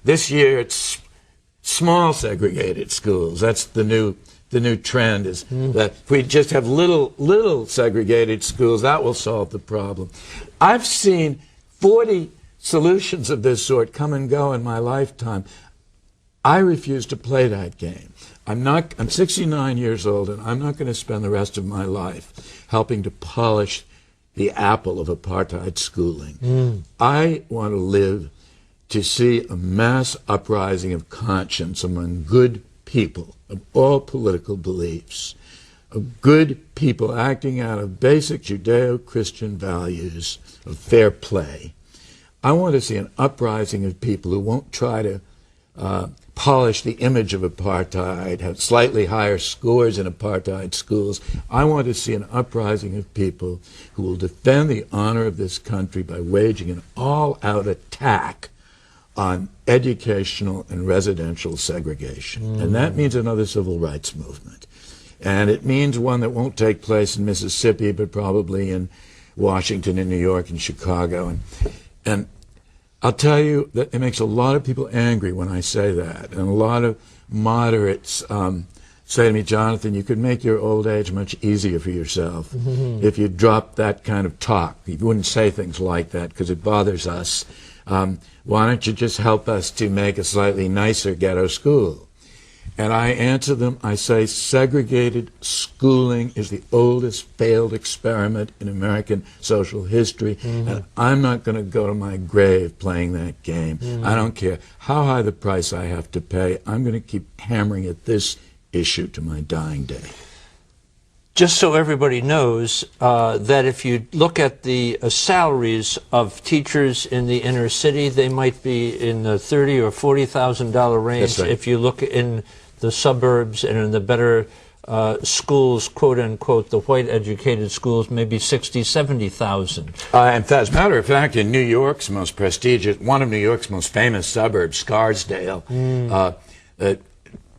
this year it's small segregated schools. That's the new trend is that if we just have little segregated schools, that will solve the problem. I've seen 40 solutions of this sort come and go in my lifetime. I refuse to play that game. I'm 69 years old, and I'm not going to spend the rest of my life helping to polish the apple of apartheid schooling. I want to live to see a mass uprising of conscience among good people of all political beliefs, of good people acting out of basic Judeo-Christian values of fair play. I want to see an uprising of people who won't try to polish the image of apartheid, have slightly higher scores in apartheid schools. I want to see an uprising of people who will defend the honor of this country by waging an all-out attack on educational and residential segregation. And that means another civil rights movement. And it means one that won't take place in Mississippi, but probably in Washington and New York and Chicago. And I'll tell you that it makes a lot of people angry when I say that. And a lot of moderates say to me, Jonathan, you could make your old age much easier for yourself if you dropped that kind of talk. You wouldn't say things like that because it bothers us. Why don't you just help us to make a slightly nicer ghetto school? And I answer them, I say, segregated schooling is the oldest failed experiment in American social history, and I'm not going to go to my grave playing that game. I don't care how high the price I have to pay. I'm going to keep hammering at this issue to my dying day. Just so everybody knows that if you look at the salaries of teachers in the inner city, they might be in the $30,000 or $40,000 range. That's right. If you look in the suburbs and in the better schools, quote unquote, the white educated schools, maybe $60,000, $70,000. As a matter of fact, in New York's most prestigious, one of New York's most famous suburbs, Scarsdale,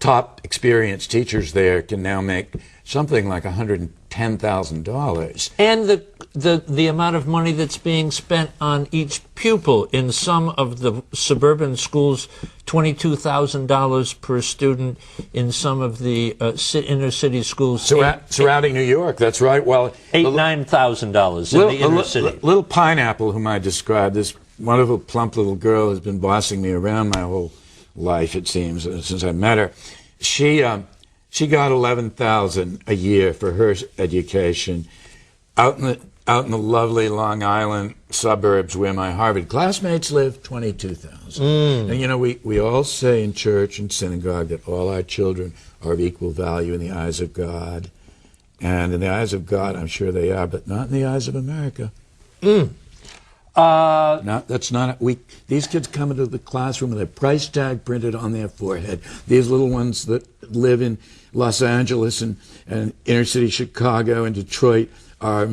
top experienced teachers there can now make something like $110,000. And the amount of money that's being spent on each pupil in some of the suburban schools, $22,000 per student. In some of the inner city schools, surrounding New York. That's right. Well, $9,000 in the inner city. Little Pineapple, whom I described, this wonderful plump little girl who's been bossing me around my whole life, it seems, since I met her. She got $11,000 a year for her education out in the lovely Long Island suburbs where my Harvard classmates live. $22,000. And you know, we all say in church and synagogue that all our children are of equal value in the eyes of God, and in the eyes of God, I'm sure they are, but not in the eyes of America. These kids come into the classroom with a price tag printed on their forehead. These little ones that live in Los Angeles and inner city Chicago and Detroit are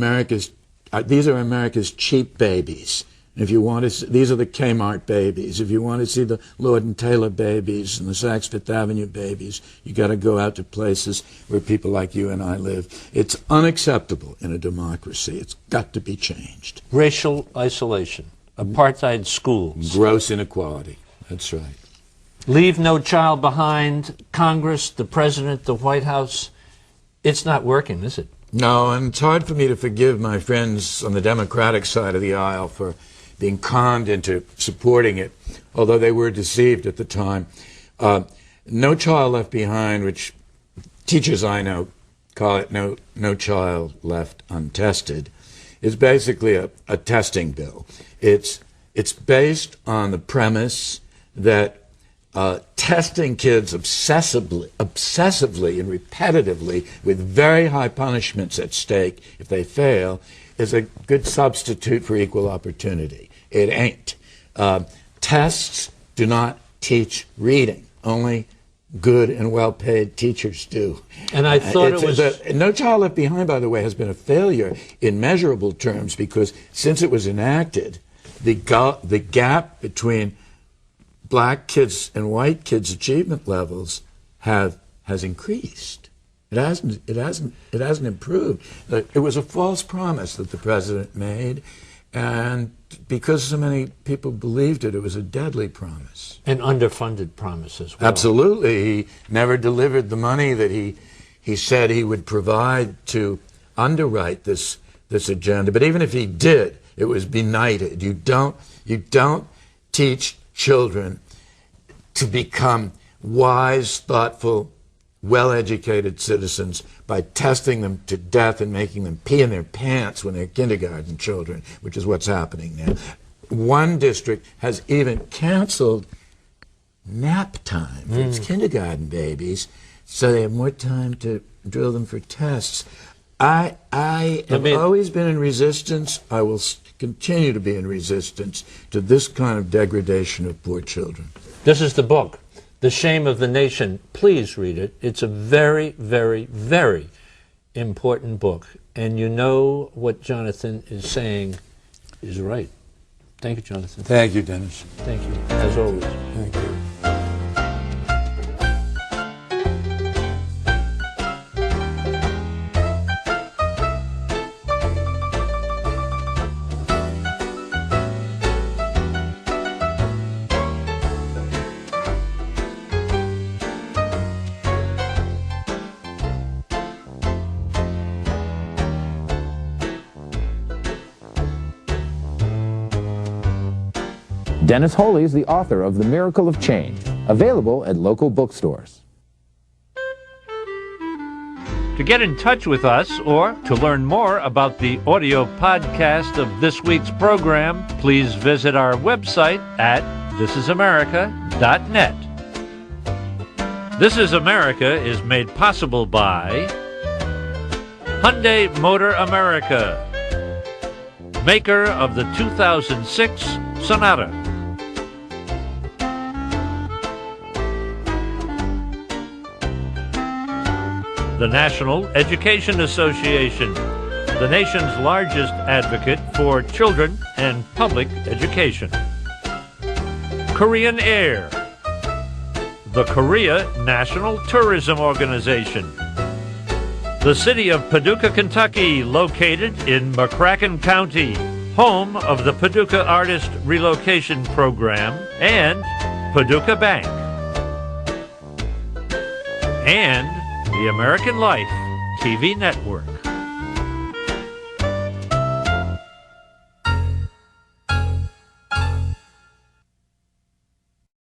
these are America's cheap babies. And if you want to see, these are the Kmart babies. If you want to see the Lord and Taylor babies and the Saks Fifth Avenue babies, you got to go out to places where people like you and I live. It's unacceptable in a democracy. It's got to be changed. Racial isolation, apartheid schools, gross inequality. That's right. Leave no child behind. Congress, the president, the White House. It's not working, is it? No, and it's hard for me to forgive my friends on the Democratic side of the aisle for being conned into supporting it, although they were deceived at the time. No Child Left Behind, which teachers I know call it No Child Left Untested, is basically a testing bill. It's based on the premise that testing kids obsessively and repetitively with very high punishments at stake if they fail is a good substitute for equal opportunity. It ain't. Tests do not teach reading. Only good and well-paid teachers do. And I thought it was... No Child Left Behind, by the way, has been a failure in measurable terms because since it was enacted, the gap between black kids and white kids' achievement levels has increased. It hasn't improved. It was a false promise that the president made, And because so many people believed it, it was a deadly promise. An underfunded promise as well. Absolutely. He never delivered the money that he said he would provide to underwrite this agenda. But even if he did, it was benighted. You don't teach children to become wise, thoughtful, well-educated citizens by testing them to death and making them pee in their pants when they're kindergarten children, which is what's happening now. One district has even canceled nap time for its kindergarten babies, so they have more time to drill them for tests. I have always been in resistance. I will continue to be in resistance to this kind of degradation of poor children. This is the book, The Shame of the Nation. Please read it. It's a very, very, very important book. And you know what Jonathan is saying is right. Thank you, Jonathan. Thank you, Dennis. Thank you, as always. Thank you. Dennis Holy is the author of The Miracle of Change, available at local bookstores. To get in touch with us or to learn more about the audio podcast of this week's program, please visit our website at thisisamerica.net. This is America is made possible by Hyundai Motor America, maker of the 2006 Sonata. The National Education Association, the nation's largest advocate for children and public education. Korean Air, the Korea National Tourism Organization. The city of Paducah, Kentucky, located in McCracken County, home of the Paducah Artist Relocation Program, and Paducah Bank. And the American Life TV Network.